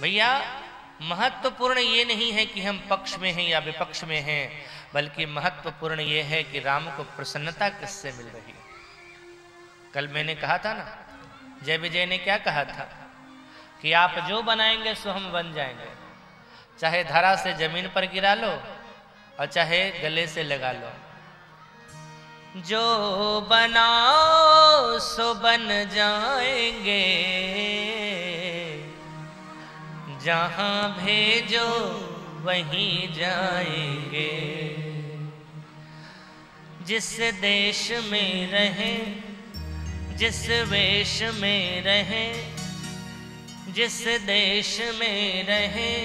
भैया महत्वपूर्ण ये नहीं है कि हम पक्ष में हैं या विपक्ष में हैं, बल्कि महत्वपूर्ण ये है कि राम को प्रसन्नता किससे मिल रही है। कल मैंने कहा था ना, जय विजय ने क्या कहा था कि आप जो बनाएंगे सो हम बन जाएंगे, चाहे धरा से जमीन पर गिरा लो और चाहे गले से लगा लो। जो बनाओ सो बन जाएंगे, जहां भेजो वहीं जाएंगे। जिस देश में रहें, जिस वेश में रहें, जिस देश में रहें,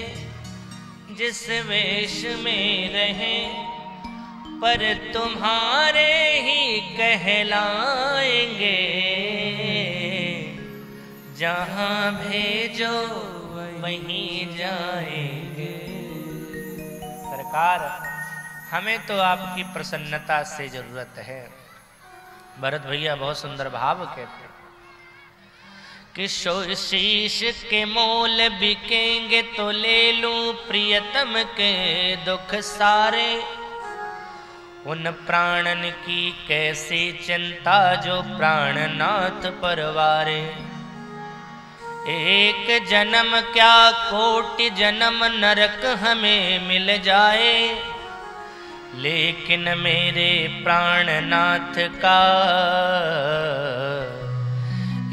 जिस वेश में रहें, पर तुम्हारे ही कहलाएंगे। जहां भेजो वहीं जाएंगे। सरकार, हमें तो आपकी प्रसन्नता से जरूरत है। भरत भैया बहुत सुंदर भाव कहते हैं कि सो शीश के मोल बिकेंगे तो ले लूं प्रियतम के दुख सारे। उन प्राणन की कैसी चिंता जो प्राणनाथ परवारे। एक जन्म क्या कोटि जन्म नरक हमें मिल जाए, लेकिन मेरे प्राणनाथ का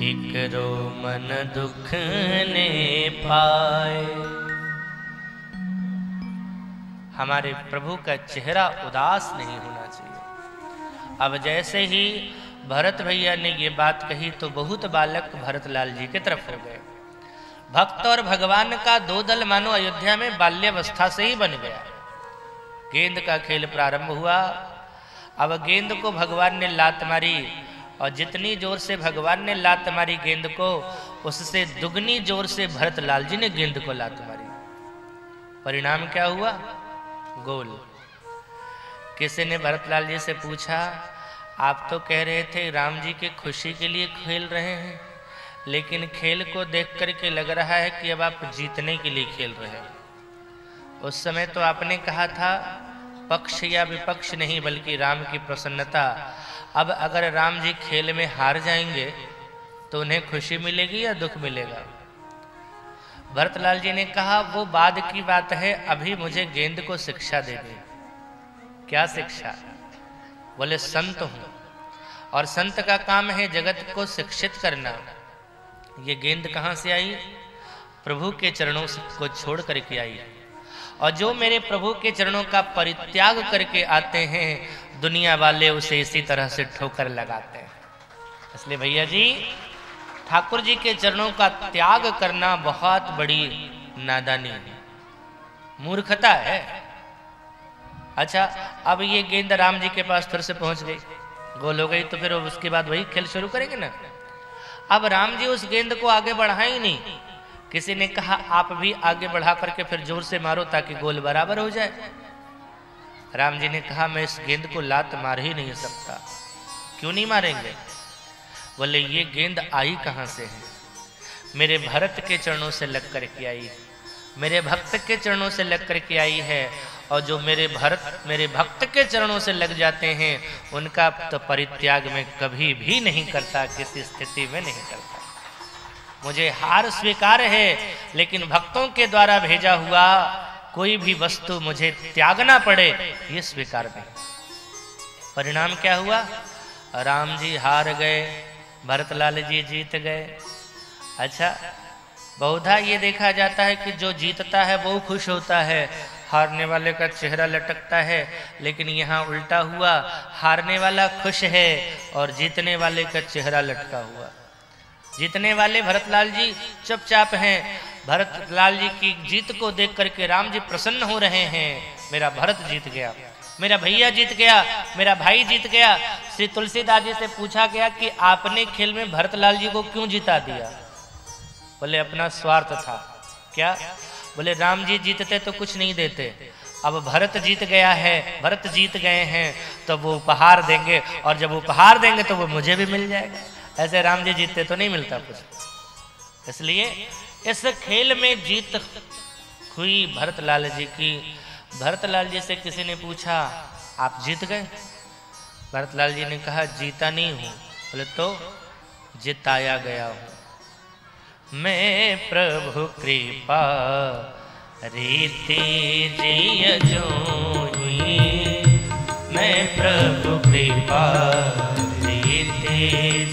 एक रोमन दुख ने पाए। हमारे प्रभु का चेहरा उदास नहीं होना चाहिए। अब जैसे ही भरत भैया ने ये बात कही तो बहुत बालक भरतलाल जी की तरफ हो गए। भक्त और भगवान का दो दल मानो अयोध्या में बाल्यावस्था से ही बन गया। गेंद का खेल प्रारंभ हुआ। अब गेंद को भगवान ने लात मारी और जितनी जोर से भगवान ने लात मारी गेंद को, उससे दुगनी जोर से भरतलाल जी ने गेंद को लात मारी। परिणाम क्या हुआ? गोल। किसी ने भरतलाल जी से पूछा, आप तो कह रहे थे राम जी की खुशी के लिए खेल रहे हैं, लेकिन खेल को देख करके लग रहा है कि अब आप जीतने के लिए खेल रहे हैं। उस समय तो आपने कहा था पक्ष या विपक्ष नहीं, बल्कि राम की प्रसन्नता। अब अगर राम जी खेल में हार जाएंगे तो उन्हें खुशी मिलेगी या दुख मिलेगा? भरतलाल जी ने कहा वो बाद की बात है, अभी मुझे गेंद को शिक्षा देनी। क्या शिक्षा? बोले संत हूं और संत का काम है जगत को शिक्षित करना। ये गेंद कहां से आई? प्रभु के चरणों को छोड़ करके आई। और जो मेरे प्रभु के चरणों का परित्याग करके आते हैं, दुनिया वाले उसे इसी तरह से ठोकर लगाते हैं। इसलिए भैया जी, ठाकुर जी के चरणों का त्याग करना बहुत बड़ी नादानी है, मूर्खता है। अच्छा, अब ये गेंद राम जी के पास फिर से पहुंच गई, गोल हो गई, तो फिर उसके बाद वही खेल शुरू करेंगे ना। अब राम जी उस गेंद को आगे बढ़ाए ही नहीं। किसी ने कहा आप भी आगे बढ़ा करके फिर जोर से मारो ताकि गोल बराबर हो जाए। राम जी ने कहा मैं इस गेंद को लात मार ही नहीं सकता। क्यों नहीं मारेंगे? बोले ये गेंद आई कहां से है? मेरे भरत के चरणों से लग करके आई है, मेरे भक्त के चरणों से लग करके आई है। और जो मेरे भक्त के चरणों से लग जाते हैं, उनका तो परित्याग में कभी भी नहीं करता, किसी स्थिति में नहीं करता। मुझे हार स्वीकार है, लेकिन भक्तों के द्वारा भेजा हुआ कोई भी वस्तु मुझे त्यागना पड़े, ये स्वीकार नहीं। परिणाम क्या हुआ? राम जी हार गए, भरतलाल जी जीत गए। अच्छा, बहुधा ये देखा जाता है कि जो जीतता है वो खुश होता है, हारने वाले का चेहरा लटकता है। लेकिन यहाँ उल्टा हुआ, हारने वाला खुश है और जीतने वाले का चेहरा लटका हुआ। जीतने वाले भरतलाल जी चुपचाप हैं। भरतलाल जी की जीत को देख करके राम जी प्रसन्न हो रहे हैं। मेरा भरत जीत गया, मेरा भैया जीत गया, मेरा भाई जीत गया। श्री तुलसीदास जी से पूछा गया कि आपने खेल में भरतलाल जी को क्यों जिता दिया? बोले अपना स्वार्थ था। क्या? बोले राम जी जीतते तो कुछ नहीं देते, अब भरत जीत गया है, भरत जीत गए हैं तो वो उपहार देंगे, और जब उपहार देंगे तो वो मुझे भी मिल जाएगा। ऐसे राम जी जीतते तो नहीं मिलता कुछ। इसलिए इस खेल में जीत हुई भरतलाल जी की। भरतलाल जी से किसी ने पूछा आप जीत गए? भरतलाल जी ने कहा जीता नहीं हूं। बोले तो जिताया गया हूं। मैं प्रभु कृपा रीति जिय जोई, मैं प्रभु कृपा रीति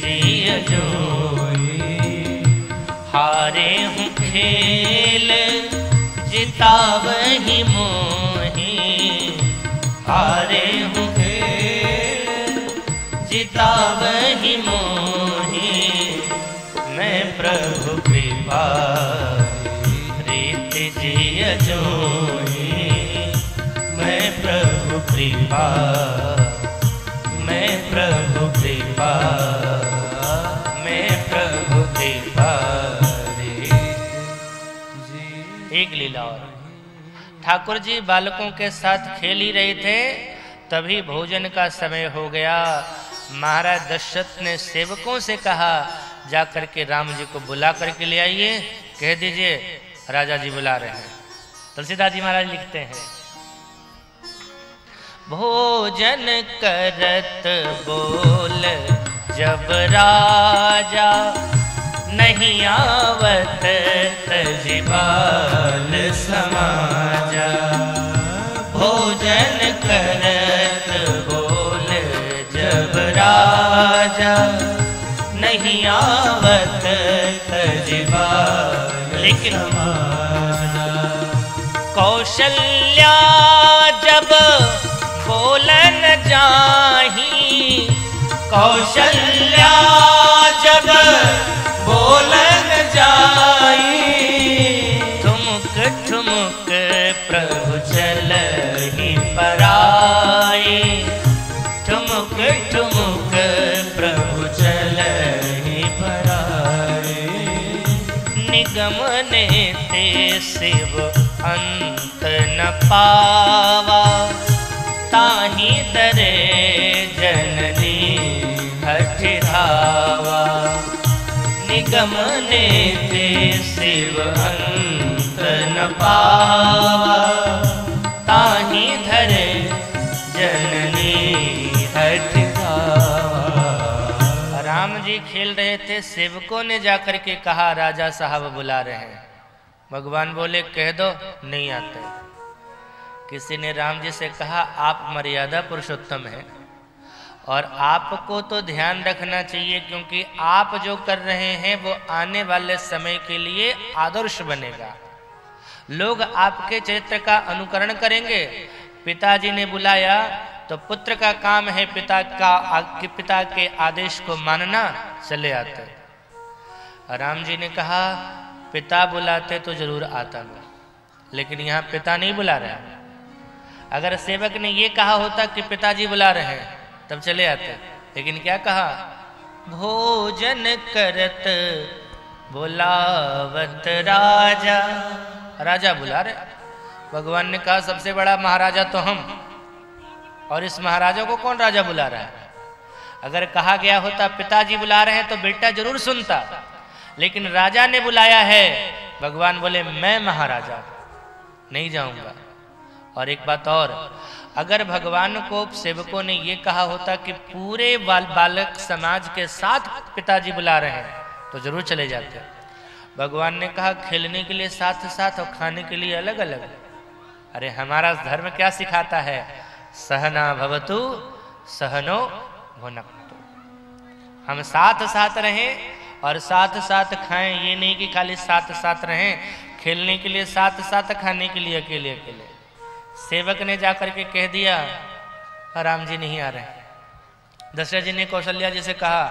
जिय जोई। हारे हूँ खेल जितावहि मोहि, हारे हूँ खेल जितावहि मोहि। मैं प्रभु कृपा रीति जिय जोई, मैं प्रभु कृपा, मैं प्रभु कृपा, मैं प्रभु कृपा। एक लीला और, ठाकुर जी बालकों के साथ खेल ही रहे थे, तभी भोजन का समय हो गया। महाराज दशरथ ने सेवकों से कहा जाकर के राम जी को बुला करके ले आइए, कह दीजिए राजा जी बुला रहे हैं। तुलसीदास जी महाराज लिखते हैं, भोजन करत बोल जब राजा, नहीं आवत तजिबाल समाजा। भोजन करत बोल जब राजा, नहीं आवत तजिबाल समाजा। कौशल्या जब बोलन जाही, कौशल्या जब बोलन जाई। ठुमुक ठुमुक प्रभु चलहि पराई, ठुमुक ठुमुक प्रभु चलहि पराई। निगम ने ते शिव अंत न पावा, ताहि दरे जननी हठ धावा। निगम ने ते शिव अंत न पावा, ताहि धरे जननी हठ धावा। राम जी खेल रहे थे, सेवकों ने जाकर के कहा राजा साहब बुला रहे हैं। भगवान बोले कह दो नहीं आते। किसी ने राम जी से कहा आप मर्यादा पुरुषोत्तम हैं और आपको तो ध्यान रखना चाहिए, क्योंकि आप जो कर रहे हैं वो आने वाले समय के लिए आदर्श बनेगा। लोग आपके चरित्र का अनुकरण करेंगे। पिताजी ने बुलाया तो पुत्र का काम है पिता के आदेश को मानना, चले आते। राम जी ने कहा पिता बुलाते तो जरूर आता मैं, लेकिन यहाँ पिता नहीं बुला रहे। अगर सेवक ने ये कहा होता कि पिताजी बुला रहे हैं तब चले आते, लेकिन क्या कहा भोजन करत बुलावत राजा। राजा बुला रहे। भगवान ने कहा सबसे बड़ा महाराजा तो हम, और इस महाराजा को कौन राजा बुला रहा है। अगर कहा गया होता पिताजी बुला रहे हैं तो बेटा जरूर सुनता, लेकिन राजा ने बुलाया है। भगवान बोले मैं महाराजा नहीं जाऊंगा। और एक बात और, अगर भगवान को सेवकों ने ये कहा होता कि पूरे बालक समाज के साथ पिताजी बुला रहे हैं तो जरूर चले जाते। भगवान ने कहा खेलने के लिए साथ साथ और खाने के लिए अलग अलग। अरे हमारा धर्म क्या सिखाता है, सहना भवतु सहनो भुनक्तु। हम साथ साथ रहें और साथ साथ खाएं, ये नहीं कि खाली साथ साथ रहें। खेलने के लिए साथ साथ, खाने के लिए अकेले अकेले। सेवक ने जाकर के कह दिया राम जी नहीं आ रहे। दशरथ जी ने कौशल्या जी से कहा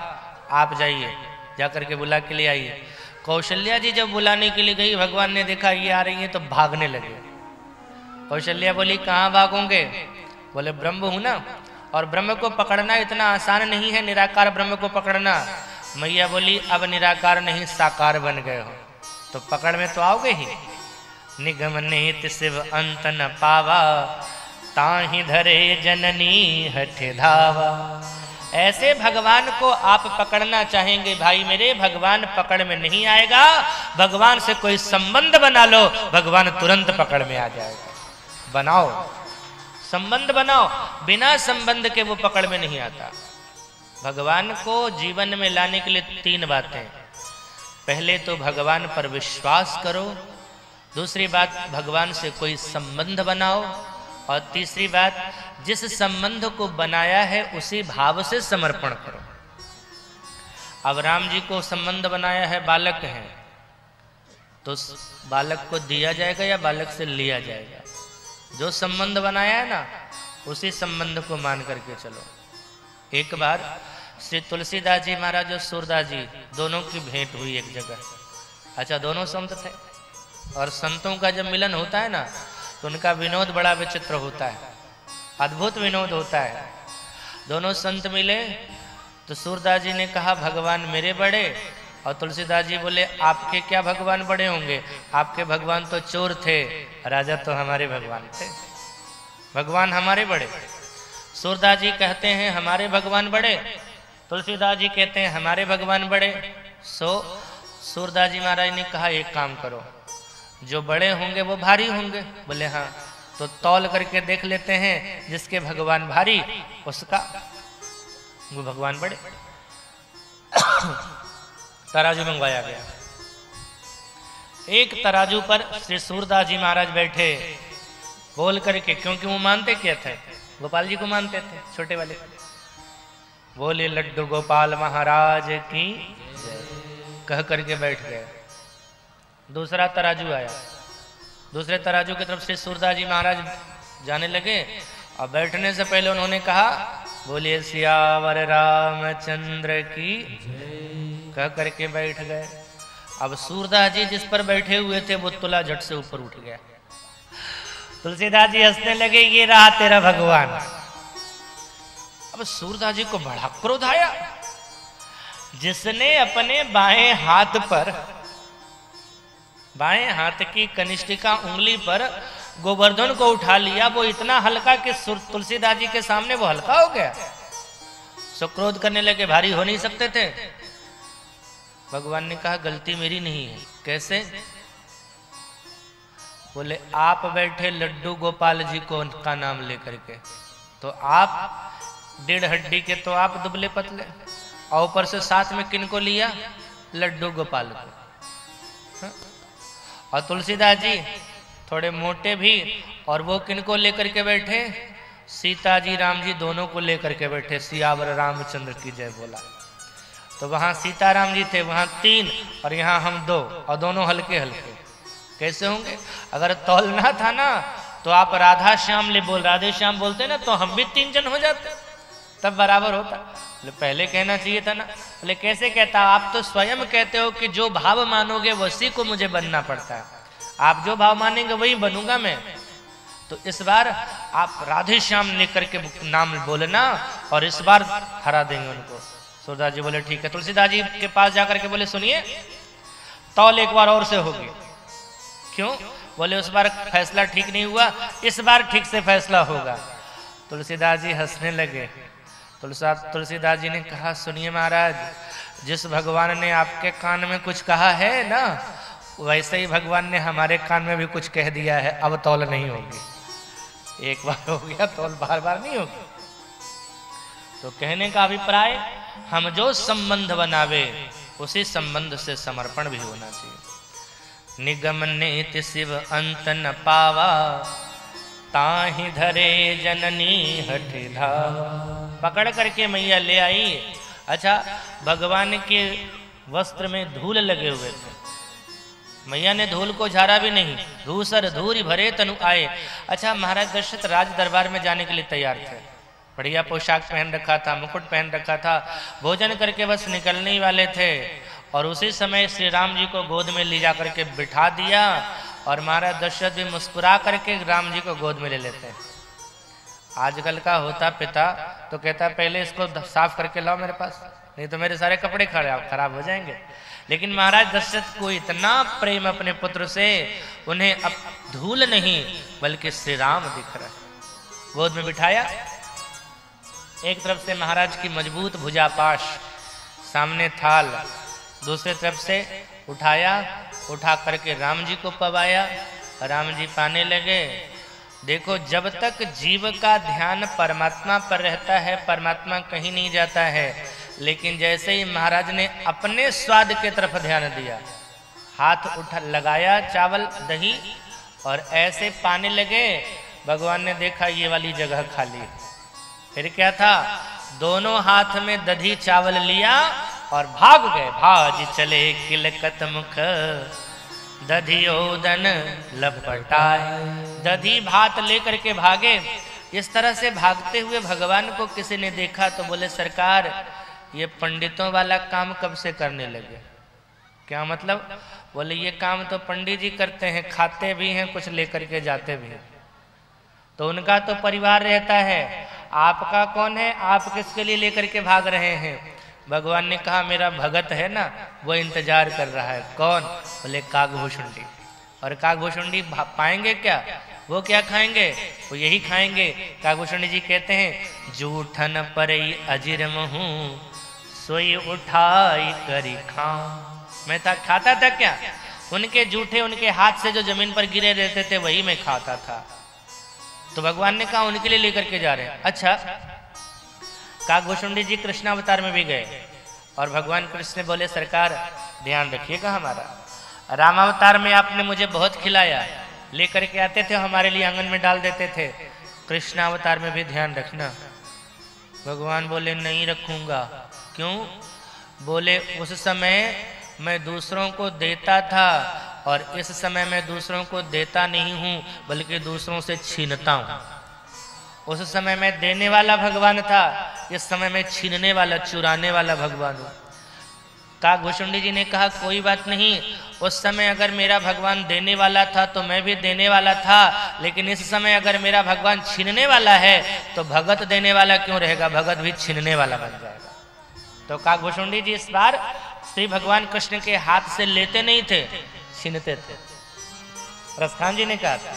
आप जाइए, जाकर के बुला के ले आइए। कौशल्या जी जब बुलाने के लिए गई, भगवान ने देखा ये आ रही है तो भागने लगे। कौशल्या बोली कहाँ भागोगे? बोले ब्रह्म हूं ना, और ब्रह्म को पकड़ना इतना आसान नहीं है, निराकार ब्रह्म को पकड़ना। मैया बोली अब निराकार नहीं साकार बन गए हो तो पकड़ में तो आओगे ही। निगम नेत शिव अंत न पावा, ताहि धरे जननी हठ धावा। ऐसे भगवान को आप पकड़ना चाहेंगे भाई मेरे, भगवान पकड़ में नहीं आएगा। भगवान से कोई संबंध बना लो, भगवान तुरंत पकड़ में आ जाएगा। बनाओ संबंध, बनाओ, बिना संबंध के वो पकड़ में नहीं आता। भगवान को जीवन में लाने के लिए 3 बातें। पहले तो भगवान पर विश्वास करो, दूसरी बात भगवान से कोई संबंध बनाओ, और तीसरी बात जिस संबंध को बनाया है उसी भाव से समर्पण करो। अब राम जी को संबंध बनाया है, बालक हैं, तो बालक को दिया जाएगा या बालक से लिया जाएगा? जो संबंध बनाया है ना, उसी संबंध को मान करके चलो। एक बार श्री तुलसीदास जी महाराज और सूरदास जी दोनों की भेंट हुई एक जगह। अच्छा, दोनों संत थे, और संतों का जब मिलन होता है ना, तो उनका विनोद बड़ा विचित्र होता है, अद्भुत विनोद होता है। दोनों संत मिले तो सूरदास जी ने कहा भगवान मेरे बड़े, और तुलसीदास जी बोले आपके क्या भगवान बड़े होंगे, आपके भगवान तो चोर थे, राजा तो हमारे भगवान थे, भगवान हमारे बड़े। सूरदास जी कहते हैं हमारे भगवान बड़े, तुलसीदास जी कहते हैं हमारे भगवान बड़े। सूरदास जी महाराज ने कहा एक काम करो, जो बड़े होंगे वो भारी होंगे। बोले हाँ, तो तौल करके देख लेते हैं, जिसके भगवान भारी उसका वो भगवान बड़े। तराजू मंगवाया गया। एक तराजू पर श्री सूरदास जी महाराज बैठे, बोल करके, क्योंकि वो मानते क्या थे, गोपाल जी को मानते थे, छोटे वाले। बोले लड्डू गोपाल महाराज की कह करके बैठ गए। दूसरा तराजू आया, दूसरे तराजू की तरफ से सूरदास जी महाराज जाने लगे, और बैठने से पहले उन्होंने कहा बोलिए सियावर रामचंद्र की, कह करके बैठ गए। अब सूरदास जी जिस पर बैठे हुए थे वो तुला झट से ऊपर उठ गया। तुलसीदास जी हंसने लगे, ये रहा तेरा भगवान। अब सूरदास जी को बड़ा क्रोध आया, जिसने अपने बाएं हाथ पर, बाएं हाथ की कनिष्ठिका उंगली पर गोवर्धन को उठा लिया, वो इतना हल्का कि तुलसीदास जी के सामने वो हल्का हो गया। सो क्रोध करने लगे, भारी हो नहीं सकते थे। भगवान ने कहा गलती मेरी नहीं है। कैसे? बोले आप बैठे लड्डू गोपाल जी को उनका नाम लेकर के, तो आप 1.5 हड्डी के, तो आप दुबले पतले, और ऊपर से साथ में किन को लिया, लड्डू गोपाल को। और तुलसीदास जी थोड़े मोटे भी, और वो किन को लेकर के बैठे, सीता जी राम जी दोनों को लेकर के बैठे। सियावर रामचंद्र की जय बोला। तो वहां सीताराम जी थे, वहां 3, और यहाँ हम 2, और दोनों हल्के हल्के। कैसे होंगे? अगर तौलना था ना, तो आप राधा श्याम ले बोल, राधे श्याम बोलते ना, तो हम भी 3 जन हो जाते, तब बराबर होता। पहले कहना चाहिए था ना। बोले कैसे कहता? आप तो स्वयं कहते हो कि जो भाव मानोगे वही को मुझे बनना पड़ता है, आप जो भाव मानेंगे वही बनूंगा मैं। तो इस बार आप राधे श्याम लेकर के नाम बोलना, और इस बार हरा देंगे उनको। सूरदास जी बोले ठीक है। तुलसीदास जी के पास जाकर के बोले सुनिए, तौल एक बार और से होगी। क्यों? बोले उस बार फैसला ठीक नहीं हुआ, इस बार ठीक से फैसला होगा। तुलसीदास जी हंसने लगे। तुलसीदास जी ने कहा सुनिए महाराज, जिस भगवान ने आपके कान में कुछ कहा है ना, वैसे ही भगवान ने हमारे कान में भी कुछ कह दिया है, अब तौल नहीं होगी। एक बार हो गया, तौल बार बार नहीं होगी। तो कहने का अभिप्राय, हम जो संबंध बनावे उसी संबंध से समर्पण भी होना चाहिए। निगम नेति शिव अंत न पावा, ताहि धरे जननी हठि धावा। पकड़ करके मैया ले आई। अच्छा, भगवान के वस्त्र में धूल लगे हुए थे, मैया ने धूल को झाड़ा भी नहीं। धूसर धूरी भरे तनु आए। अच्छा, महाराज दशरथ राज दरबार में जाने के लिए तैयार थे, बढ़िया पोशाक पहन रखा था, मुकुट पहन रखा था, भोजन करके बस निकलने वाले थे, और उसी समय श्री राम जी को गोद में ले जा करके बिठा दिया, और महाराज दशरथ भी मुस्कुरा करके राम जी को गोद में ले लेते हैं। आजकल का होता पिता तो कहता पहले इसको साफ करके लाओ मेरे पास, नहीं तो मेरे सारे कपड़े खराब हो जाएंगे। लेकिन महाराज दशरथ को इतना प्रेम अपने पुत्र से, उन्हें अब धूल नहीं बल्कि श्री राम दिख रहा है। गोद में बिठाया, एक तरफ से महाराज की मजबूत भुजापाश, सामने थाल, दूसरी तरफ से उठा करके राम जी को पवाया। राम जी पाने लगे। देखो, जब तक जीव का ध्यान परमात्मा पर रहता है, परमात्मा कहीं नहीं जाता है। लेकिन जैसे ही महाराज ने अपने स्वाद के तरफ ध्यान दिया, हाथ लगाया चावल दही और ऐसे पाने लगे, भगवान ने देखा ये वाली जगह खाली। फिर क्या था, दोनों हाथ में दधी चावल लिया और भाग गए। भाज चले किलकत मुख, दधी ओदन लपटाए। दधी भात लेकर के भागे। इस तरह से भागते हुए भगवान को किसी ने देखा तो बोले, सरकार ये पंडितों वाला काम कब से करने लगे? क्या मतलब? बोले ये काम तो पंडित जी करते हैं, खाते भी हैं, कुछ लेकर के जाते भी हैं, तो उनका तो परिवार रहता है, आपका कौन है? आप किसके लिए लेकर के भाग रहे हैं? भगवान ने कहा, मेरा भगत है ना, वो इंतजार कर रहा है। कौन? बोले कागभूषुंडी। और कागभूषुंडी पाएंगे क्या? वो क्या खाएंगे? वो यही खाएंगे। कागभूषुंडी जी कहते हैं, जूठन पर अजिर महू सोई उठाई करी खाऊं। मैं खाता था क्या? उनके जूठे, उनके हाथ से जो जमीन पर गिरे रहते थे वही मैं खाता था। तो भगवान ने कहा उनके लिए लेकर के जा रहे हैं। अच्छा, कागभूषुंडी जी कृष्णावतार में भी गए और भगवान कृष्ण बोले, सरकार ध्यान रखिएगा हमारा, रामावतार में आपने मुझे बहुत खिलाया, लेकर के आते थे, हमारे लिए आंगन में डाल देते थे, कृष्णावतार में भी ध्यान रखना। भगवान बोले, नहीं रखूंगा। क्यों? बोले, उस समय मैं दूसरों को देता था और इस समय मैं दूसरों को देता नहीं हूं, बल्कि दूसरों से छीनता हूं। उस समय मैं देने वाला भगवान था, इस समय मैं छीनने वाला, चुराने वाला भगवान हूं। कागभूषुंडी जी ने कहा, कोई बात नहीं, उस समय अगर मेरा भगवान देने वाला था तो मैं भी देने वाला था, लेकिन इस समय अगर मेरा भगवान छीनने वाला है तो भगत देने वाला क्यों रहेगा? भगत भी छीनने वाला बन जाएगा। तो कागभूषुंडी जी इस बार श्री भगवान कृष्ण के हाथ से लेते नहीं थे, छीनते थे। रसखान जी ने कहा था,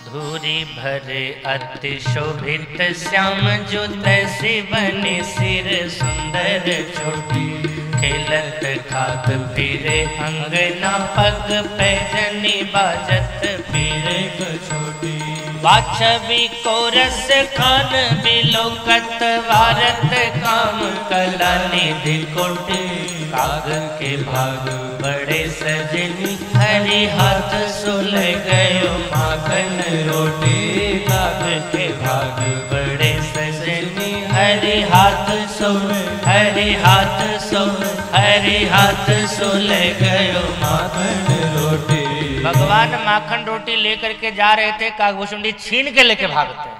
धूरी भरे अति शोभित श्याम जुत से बने सिर सुंदर चोटी, खेलत खात फिरे अंगना पग पैजनी बाजत फिरे छोटी, वाछवी को रस खान बिलोकत वारत काम कला निधि कोटि, काग के भाग बड़े सजनी हरि हाथ सुल गयो माखन रोटी, काग के भाग बड़े सजनी हरि हाथ सुल, हरि हाथ सुल, हरि हाथ सुल गयो माखन रोटी। भगवान माखन रोटी लेकर के जा रहे थे, कागभूषुंडी छीन के लेके भागते हैं।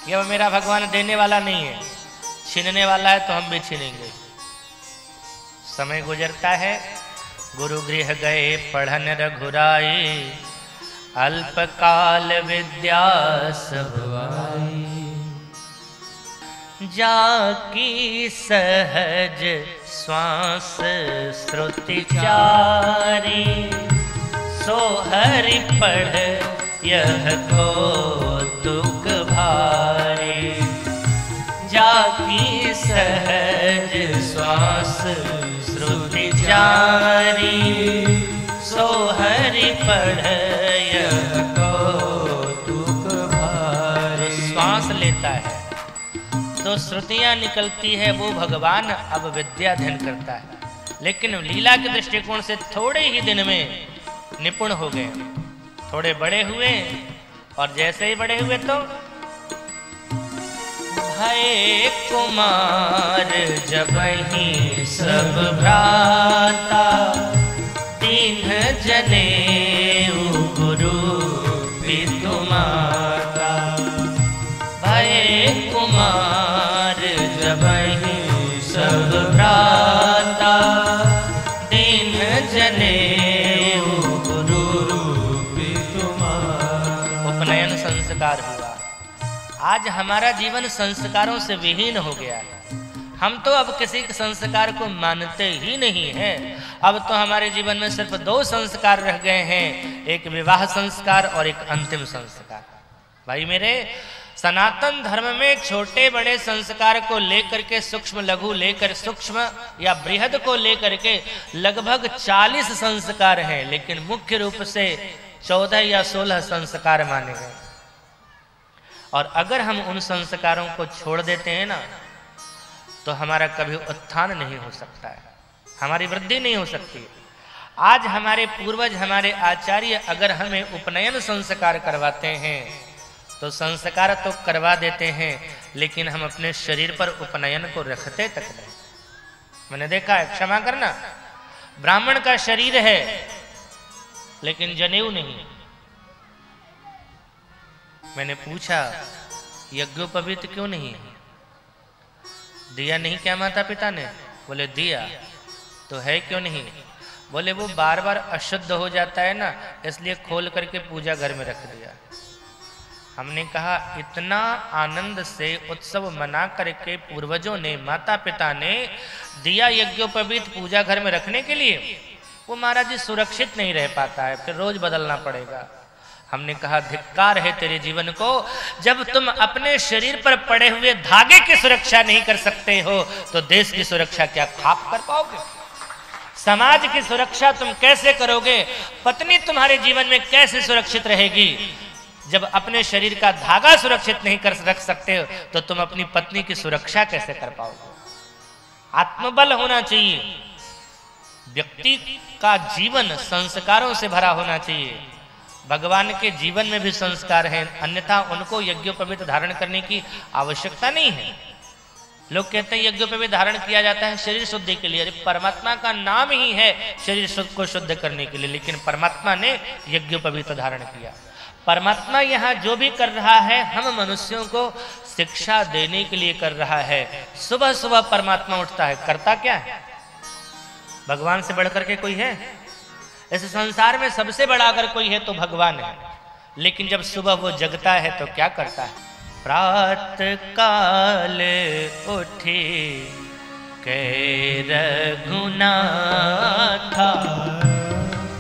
ये मेरा भगवान देने वाला नहीं है, छीनने वाला है, तो हम भी छीनेंगे। समय गुजरता है, गुरु गृह गए पढ़न रघुराई, अल्पकाल विद्या सब आई, जाकी सहज श्वास श्रुति चारी, सो हरि पढ़ यह कौतुक भारी, जाकी सहज श्वास श्रुति चारी, सो हरि पढ़ यह कौतुक भारी। श्वास लेता है तो श्रुतियां निकलती है, वो भगवान अब विद्या अध्ययन करता है। लेकिन लीला के दृष्टिकोण से थोड़े ही दिन में निपुण हो गए, थोड़े बड़े हुए, और जैसे ही बड़े हुए तो भय कुमार जबहि सब भ्राता, तीन जनेऊ गुरु पितु माता, भय कुमार जबहि सब भ्राता, तीन जनेऊ गुरु पितु माता। उपनयन संस्कार हुआ। आज हमारा जीवन संस्कारों से विहीन हो गया है। हम तो अब किसी के संस्कार को मानते ही नहीं हैं। अब तो हमारे जीवन में सिर्फ दो संस्कार रह गए हैं, एक विवाह संस्कार और एक अंतिम संस्कार। भाई मेरे, सनातन धर्म में छोटे बड़े संस्कार को लेकर के सूक्ष्म लघु लेकर सूक्ष्म या बृहद को लेकर के लगभग 40 संस्कार हैं, लेकिन मुख्य रूप से 14 या 16 संस्कार माने गए। और अगर हम उन संस्कारों को छोड़ देते हैं ना, तो हमारा कभी उत्थान नहीं हो सकता है, हमारी वृद्धि नहीं हो सकती। आज हमारे पूर्वज हमारे आचार्य अगर हमें उपनयन संस्कार करवाते हैं तो संस्कार तो करवा देते हैं, लेकिन हम अपने शरीर पर उपनयन को रखते तक नहीं। मैंने देखा है, क्षमा करना, ब्राह्मण का शरीर है लेकिन जनेऊ नहीं। मैंने पूछा यज्ञोपवीत क्यों नहीं है? दिया नहीं क्या माता पिता ने? बोले दिया तो है, क्यों नहीं? बोले वो बार बार अशुद्ध हो जाता है ना, इसलिए खोल करके पूजा घर में रख दिया। हमने कहा इतना आनंद से उत्सव मना करके पूर्वजों ने माता पिता ने दिया यज्ञोपवीत पूजा घर में रखने के लिए, वो महाराज जी सुरक्षित नहीं रह पाता है, फिर रोज बदलना पड़ेगा। हमने कहा धिक्कार है तेरे जीवन को, जब तुम अपने शरीर पर पड़े हुए धागे की सुरक्षा नहीं कर सकते हो तो देश की सुरक्षा क्या खाक कर पाओगे? समाज की सुरक्षा तुम कैसे करोगे? पत्नी तुम्हारे जीवन में कैसे सुरक्षित रहेगी? जब अपने शरीर का धागा सुरक्षित नहीं कर रख सकते हो तो तुम अपनी पत्नी की सुरक्षा कैसे कर पाओगे? आत्मबल होना चाहिए। व्यक्ति का जीवन संस्कारों से भरा होना चाहिए। भगवान के जीवन में भी संस्कार हैं, अन्यथा उनको यज्ञोपवीत धारण करने की आवश्यकता नहीं है। लोग कहते हैं यज्ञोपवीत धारण किया जाता है शरीर शुद्धि के लिए। अरे परमात्मा का नाम ही है शरीर को शुद्ध करने के लिए, लेकिन परमात्मा ने यज्ञोपवीत धारण किया। परमात्मा यहाँ जो भी कर रहा है हम मनुष्यों को शिक्षा देने के लिए कर रहा है। सुबह सुबह परमात्मा उठता है, करता क्या है? भगवान से बढ़कर के कोई है? इस संसार में सबसे बड़ा अगर कोई है तो भगवान है। लेकिन जब सुबह वो जगता है तो क्या करता है? प्रातः काल उठी कै रघुनाथा,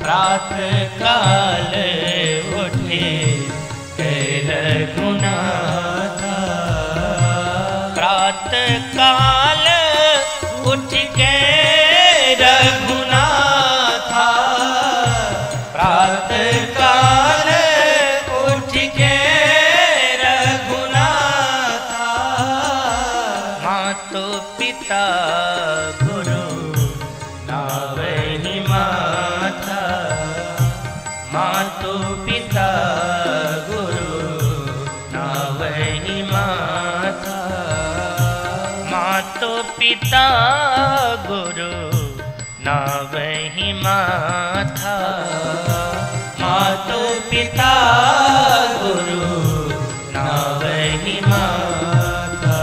प्रातः काल उठी कै रघुनाथा, प्रातः काल उठ के रघुनाथा, प्रातः काल उठ के रघुनाथा, मातो पिता गुरु नावहि माता, मातो पिता गुरु नावहि माता, मातो पिता गुरु नावहि माता, मातो पिता गुरु नावहि माता।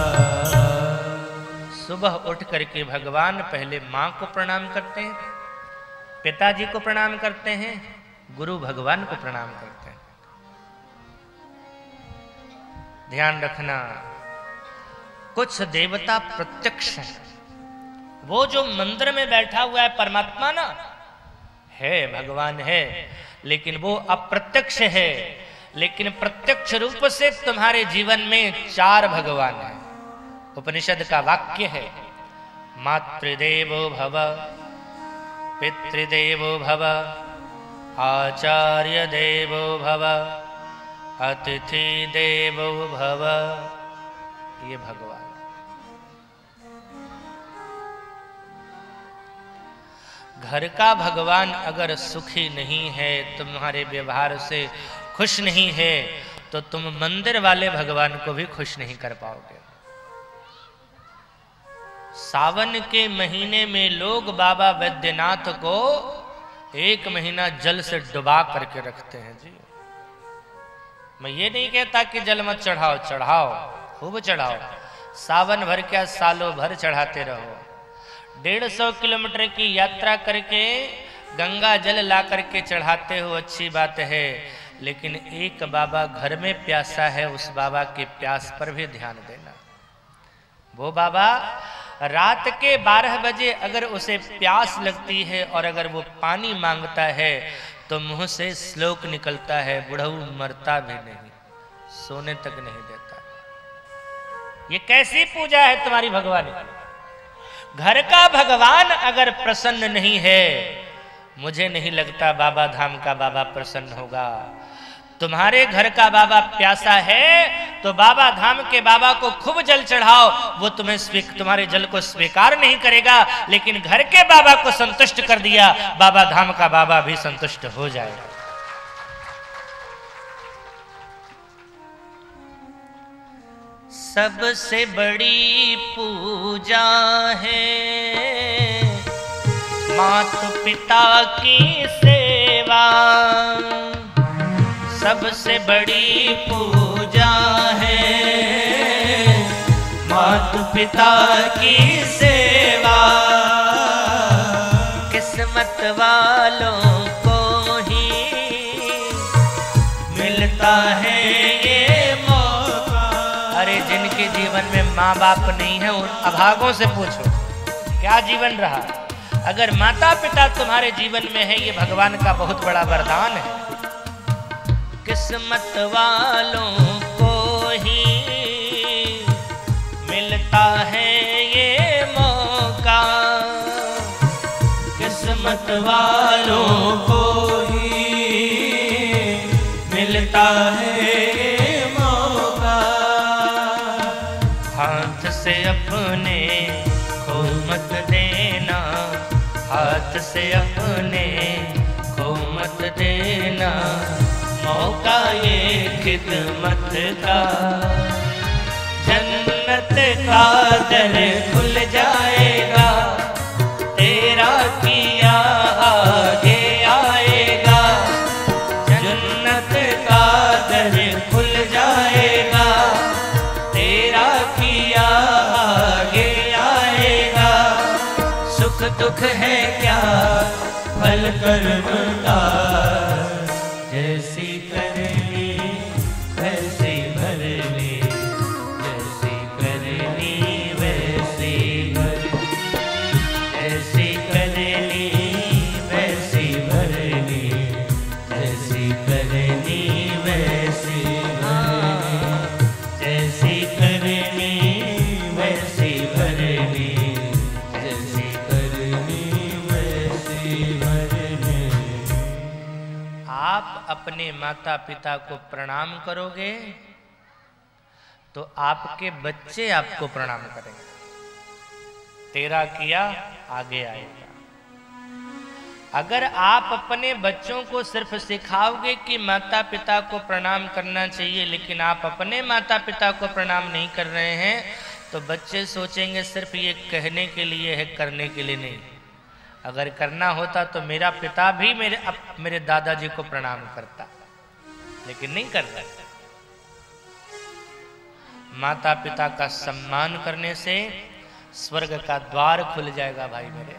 सुबह उठ करके भगवान पहले माँ को प्रणाम करते हैं, पिताजी को प्रणाम करते हैं, गुरु भगवान को प्रणाम करते हैं। ध्यान रखना, कुछ देवता प्रत्यक्ष है। वो जो मंदिर में बैठा हुआ है परमात्मा ना, है भगवान है, लेकिन वो अप्रत्यक्ष है। लेकिन प्रत्यक्ष रूप से तुम्हारे जीवन में 4 भगवान हैं। उपनिषद का वाक्य है, मातृदेवो भव, पितृदेवो भव, आचार्य देवो भव, अतिथि देवो भव। ये भगवान। घर का भगवान अगर सुखी नहीं है, तुम्हारे व्यवहार से खुश नहीं है, तो तुम मंदिर वाले भगवान को भी खुश नहीं कर पाओगे। सावन के महीने में लोग बाबा वैद्यनाथ को 1 महीना जल से डुबा करके रखते हैं जी। मैं ये नहीं कहता कि जल मत चढ़ाओ, चढ़ाओ, खूब चढ़ाओ, सावन भर क्या सालों भर चढ़ाते रहो। 150 किलोमीटर की यात्रा करके गंगा जल ला करके चढ़ाते हो, अच्छी बात है, लेकिन एक बाबा घर में प्यासा है, उस बाबा के प्यास पर भी ध्यान देना। वो बाबा रात के 12 बजे अगर उसे प्यास लगती है और अगर वो पानी मांगता है तो मुंह से श्लोक निकलता है, बुढ़ऊ मरता भी नहीं, सोने तक नहीं देता। ये कैसी पूजा है तुम्हारी भगवान? घर का भगवान अगर प्रसन्न नहीं है, मुझे नहीं लगता बाबा धाम का बाबा प्रसन्न होगा। तुम्हारे घर का बाबा प्यासा है तो बाबा धाम के बाबा को खूब जल चढ़ाओ, वो तुम्हारे जल को स्वीकार नहीं करेगा, लेकिन घर के बाबा को संतुष्ट कर दिया, बाबा धाम का बाबा भी संतुष्ट हो जाएगा। सबसे बड़ी पूजा है माता पिता की सेवा, सबसे बड़ी पूजा है माता पिता की सेवा। किस्मत वालों को ही मिलता है ये मौका। अरे जिनके जीवन में माँ बाप नहीं है उन अभागों से पूछो क्या जीवन रहा। अगर माता पिता तुम्हारे जीवन में है, ये भगवान का बहुत बड़ा वरदान है। किस्मत वालों को ही मिलता है ये मौका, किस्मत वालों को ही मिलता है ये मौका। हाथ से अपने खो मत देना, हाथ से अपने खो मत देना, मौका ये खिदमत का। जन्नत का दर खुल जाएगा, तेरा किया आगे आएगा। जन्नत का दर खुल जाएगा, तेरा किया आगे आएगा। सुख दुख है क्या फल कर्म का, जैसी करनी वैसी भरनी, जैसी करनी वैसी भरनी, जैसी करनी वैसी भरनी, जैसी करनी वैसी भरनी, जैसी करनी वैसी भरनी, जैसी करनी वैसी भरनी। आप अपने माता पिता को प्रणाम करोगे तो आपके बच्चे आपको प्रणाम करेंगे। तेरा किया आगे आएगा। अगर आप अपने बच्चों को सिर्फ सिखाओगे कि माता पिता को प्रणाम करना चाहिए, लेकिन आप अपने माता पिता को प्रणाम नहीं कर रहे हैं, तो बच्चे सोचेंगे सिर्फ ये कहने के लिए है, करने के लिए नहीं। अगर करना होता तो मेरा पिता भी मेरे दादाजी को प्रणाम करता, लेकिन नहीं कर रहा। माता पिता का सम्मान करने से स्वर्ग का द्वार खुल जाएगा भाई मेरे।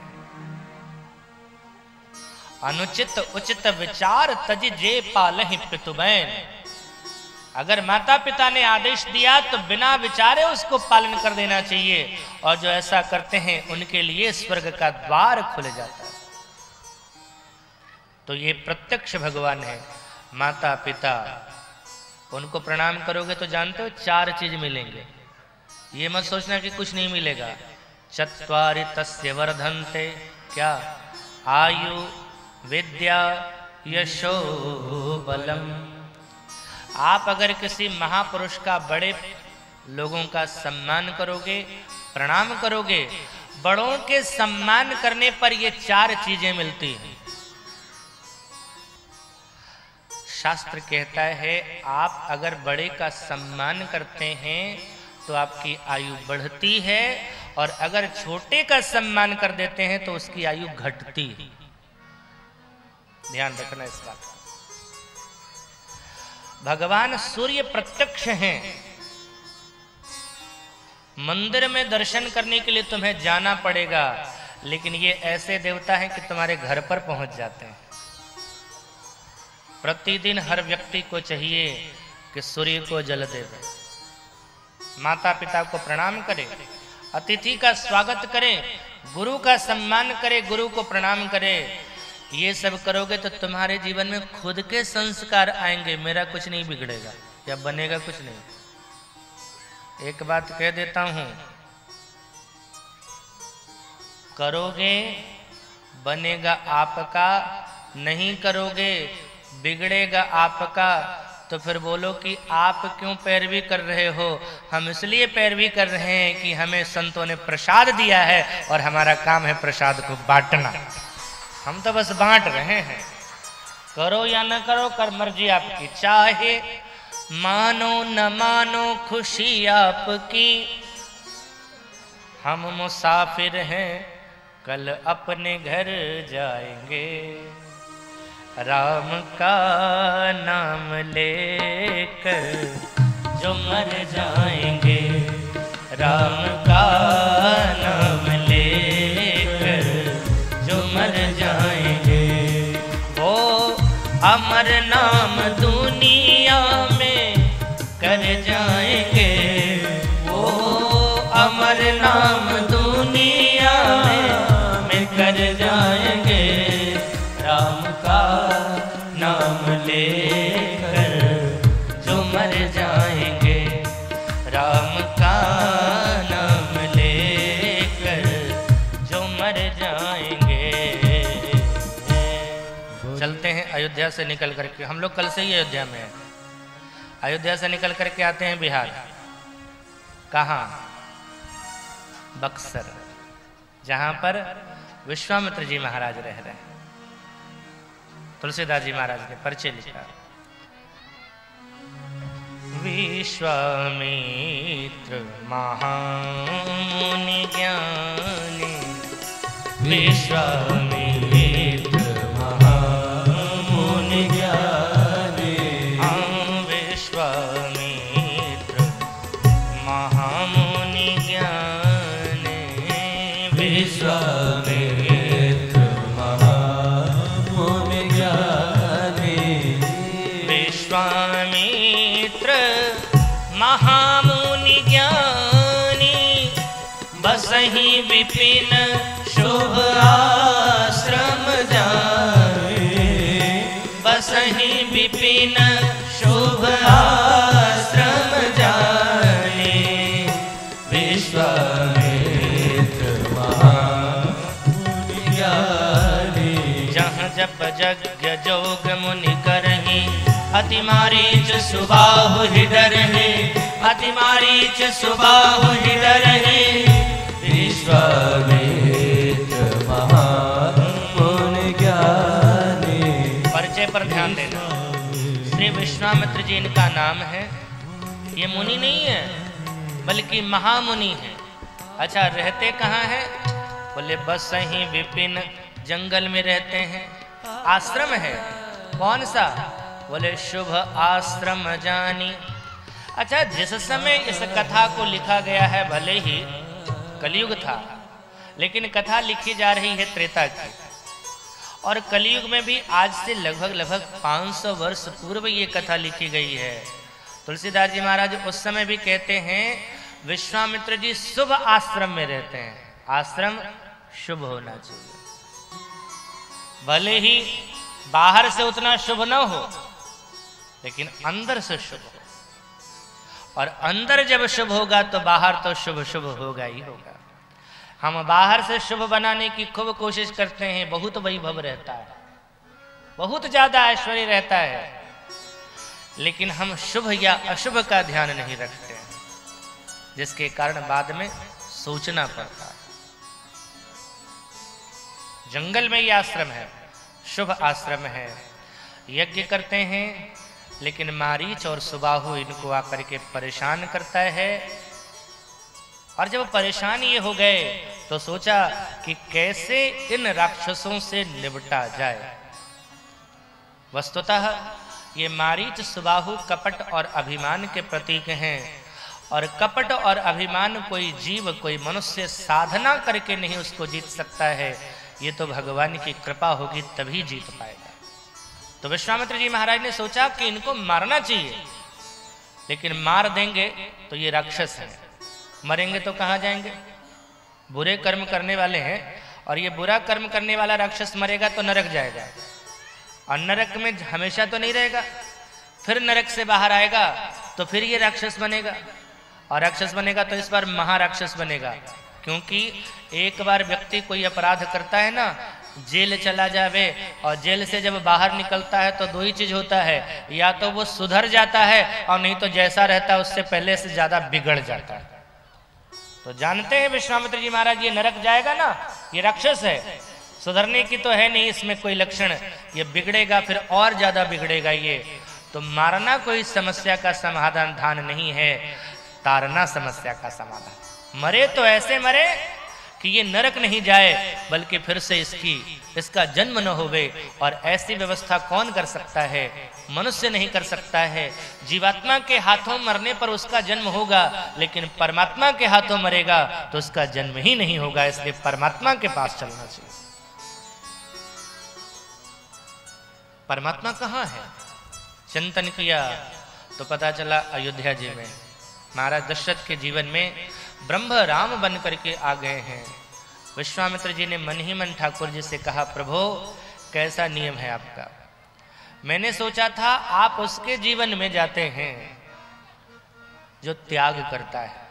अनुचित उचित विचार तज जे पालहि पितुबैन। अगर माता पिता ने आदेश दिया तो बिना विचारे उसको पालन कर देना चाहिए, और जो ऐसा करते हैं उनके लिए स्वर्ग का द्वार खुल जाता है। तो ये प्रत्यक्ष भगवान है। माता पिता उनको प्रणाम करोगे तो जानते हो 4 चीज मिलेंगे। ये मत सोचना कि कुछ नहीं मिलेगा। चत्वारि तस्य वर्धन्ते, क्या? आयु विद्या यशो बलम। आप अगर किसी महापुरुष का, बड़े लोगों का सम्मान करोगे, प्रणाम करोगे, बड़ों के सम्मान करने पर ये 4 चीजें मिलती हैं। शास्त्र कहता है आप अगर बड़े का सम्मान करते हैं तो आपकी आयु बढ़ती है, और अगर छोटे का सम्मान कर देते हैं तो उसकी आयु घटती है। ध्यान रखना इस बात का। भगवान सूर्य प्रत्यक्ष हैं। मंदिर में दर्शन करने के लिए तुम्हें जाना पड़ेगा, लेकिन ये ऐसे देवता हैं कि तुम्हारे घर पर पहुंच जाते हैं। प्रतिदिन हर व्यक्ति को चाहिए कि सूर्य को जल देवे, माता पिता को प्रणाम करे, अतिथि का स्वागत करे, गुरु का सम्मान करे, गुरु को प्रणाम करे। ये सब करोगे तो तुम्हारे जीवन में खुद के संस्कार आएंगे। मेरा कुछ नहीं बिगड़ेगा या बनेगा कुछ नहीं। एक बात कह देता हूं, करोगे बनेगा आपका, नहीं करोगे बिगड़ेगा आपका। तो फिर बोलो कि आप क्यों पैरवी कर रहे हो? हम इसलिए पैरवी कर रहे हैं कि हमें संतों ने प्रसाद दिया है और हमारा काम है प्रसाद को बांटना। हम तो बस बांट रहे हैं, करो या न करो, कर मर्जी आपकी, चाहे मानो न मानो खुशी आपकी। हम मुसाफिर हैं, कल अपने घर जाएंगे, राम का नाम लेकर जो मर जाएंगे, राम का नाम लेकर जो मर जाएंगे। वो अमर नाम दुनिया में कर जाएंगे, वो अमर नाम दुनिया में कर जाएंगे, राम का नाम लेकर जो मर जाएंगे, राम का नाम लेकर जो मर जाएंगे। चलते हैं अयोध्या से निकल करके, हम लोग कल से ही अयोध्या में हैं। अयोध्या से निकल करके आते हैं बिहार। कहाँ? बक्सर, जहां पर विश्वामित्र जी महाराज रह रहे हैं। तुलसीदास जी महाराज ने परिचय लिखा, विश्वामित्र महामुनि ज्ञानी, विश्वामित्र महामुनि ज्ञानी, विश्वामित्र महामुनि ज्ञानी, विश्वामित्र महामुनि ज्ञानी, विश्वामित्र महामुनि ज्ञानी, बसहि विपिन शुभ आश्रम जाए, बसहि विपिन शुभ आश्रम जाए, विश्वामित्र महामुनि ज्ञानी, जहाँ जप यज्ञ जोग मुनि करहि, अति मारीच सुबाहु ही डरहि, अति मारीच सुबाहु ही डरहि, विश्वामित्र महामुनि ज्ञानी। परिचय पर ध्यान देना, श्री विश्वामित्र जी इनका नाम है। ये मुनि नहीं है बल्कि महामुनि है। अच्छा, रहते कहाँ हैं? बोले बसहि विपिन, जंगल में रहते हैं। आश्रम है, कौन सा? बोले शुभ आश्रम जानी। अच्छा, जिस समय इस कथा को लिखा गया है, भले ही कलयुग था, लेकिन कथा लिखी जा रही है त्रेता की। और कलयुग में भी आज से लगभग 500 वर्ष पूर्व ये कथा लिखी गई है। तुलसीदास जी महाराज उस समय भी कहते हैं विश्वामित्र जी शुभ आश्रम में रहते हैं। आश्रम शुभ होना चाहिए, भले ही बाहर से उतना शुभ न हो, लेकिन अंदर से शुभ हो। और अंदर जब शुभ होगा तो बाहर तो शुभ शुभ होगा ही होगा। हम बाहर से शुभ बनाने की खूब कोशिश करते हैं, बहुत वैभव रहता है, बहुत ज्यादा ऐश्वर्य रहता है, लेकिन हम शुभ या अशुभ का ध्यान नहीं रखते हैं, जिसके कारण बाद में सोचना पड़ता है। जंगल में ये आश्रम है, शुभ आश्रम है। यज्ञ करते हैं, लेकिन मारीच और सुबाहु इनको आकर के परेशान करता है। और जब परेशान ये हो गए तो सोचा कि कैसे इन राक्षसों से निपटा जाए। वस्तुतः ये मारीच सुबाहु कपट और अभिमान के प्रतीक हैं, और कपट और अभिमान कोई जीव, कोई मनुष्य साधना करके नहीं उसको जीत सकता है। ये तो भगवान की कृपा होगी तभी जीत पाएगा। तो विश्वामित्र जी महाराज ने सोचा कि इनको मारना चाहिए, लेकिन मार देंगे तो ये राक्षस हैं, मरेंगे तो कहाँ जाएंगे? बुरे कर्म करने वाले हैं, और ये बुरा कर्म करने वाला राक्षस मरेगा तो नरक जाएगा, और नरक में हमेशा तो नहीं रहेगा, फिर नरक से बाहर आएगा तो फिर ये राक्षस बनेगा, और राक्षस बनेगा तो इस बार महाराक्षस बनेगा। क्योंकि एक बार व्यक्ति कोई अपराध करता है ना, जेल चला जावे और जेल से जब बाहर निकलता है तो दो ही चीज होता है, या तो वो सुधर जाता है और नहीं तो जैसा रहता है उससे पहले से ज्यादा बिगड़ जाता है। तो जानते हैं विश्वामित्र जी महाराज ये नरक जाएगा ना, ये राक्षस है, सुधरने की तो है नहीं इसमें कोई लक्षण, ये बिगड़ेगा फिर और ज्यादा बिगड़ेगा ये। तो मारना कोई समस्या का समाधान नहीं है, तारना समस्या का समाधान। मरे तो ऐसे मरे कि ये नरक नहीं जाए, बल्कि फिर से इसका जन्म न होवे। और ऐसी व्यवस्था कौन कर सकता है? मनुष्य नहीं कर सकता है। जीवात्मा के हाथों मरने पर उसका जन्म होगा, लेकिन परमात्मा के हाथों मरेगा तो उसका जन्म ही नहीं होगा। इसलिए परमात्मा के पास चलना चाहिए। परमात्मा कहाँ है? चिंतन किया तो पता चला अयोध्या जी में। महाराज दशरथ के जीवन में ब्रह्म राम बन करके आ गए हैं। विश्वामित्र जी ने मन ही मन ठाकुर जी से कहा, प्रभु कैसा नियम है आपका? मैंने सोचा था आप उसके जीवन में जाते हैं जो त्याग करता है।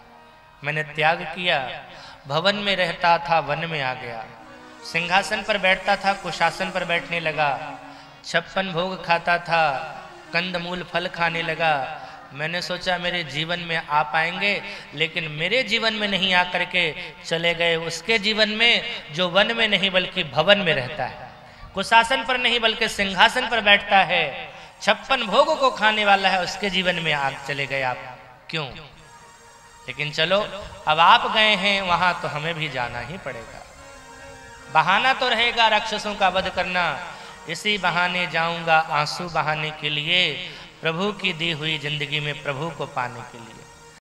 मैंने त्याग किया, भवन में रहता था वन में आ गया, सिंहासन पर बैठता था कुशासन पर बैठने लगा, 56 भोग खाता था, कंदमूल फल खाने लगा। मैंने सोचा मेरे जीवन में आ पाएंगे, लेकिन मेरे जीवन में नहीं आकर के चले गए उसके जीवन में जो वन में नहीं बल्कि भवन में रहता है, कुशासन पर नहीं बल्कि सिंहासन पर बैठता है, 56 भोगों को खाने वाला है, उसके जीवन में आग चले गए आप। क्यों? लेकिन चलो अब आप गए हैं वहां तो हमें भी जाना ही पड़ेगा। बहाना तो रहेगा राक्षसों का वध करना, इसी बहाने जाऊंगा आंसू बहाने के लिए, प्रभु की दी हुई जिंदगी में प्रभु को पाने के लिए।